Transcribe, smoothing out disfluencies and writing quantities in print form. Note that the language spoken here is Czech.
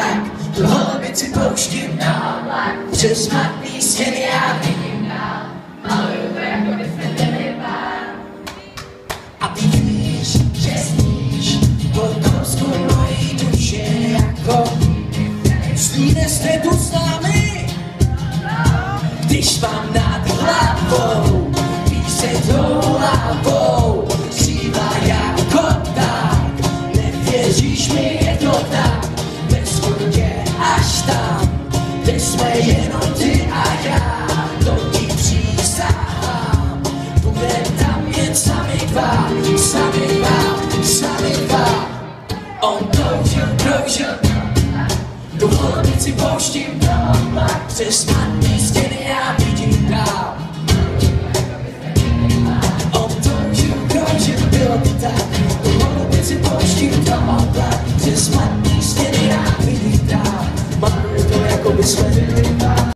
oblak, tu holubici pouštím na oblak, přes matný stěny já vidím dál, maluju to jako bychom byli pár. A ty víš, že sníš pod kousku mojí duše jako sníde střetu s námi, když mám nad hlavou tou hlavou kříva jako tak, nevěříš mi, je to tak, bez tě až tam, kde jsme jenom ty a já, to ti přísahám, budem tam jen sami dva, sami dva, sami dva. On toužil, tu holubici pouštím do oblak, přes matný stěny já vidím dál. Bylo to tak, tu holubici pouštím do oblak, přes matný stěny já vidím dál, maluju to jako by jsme byli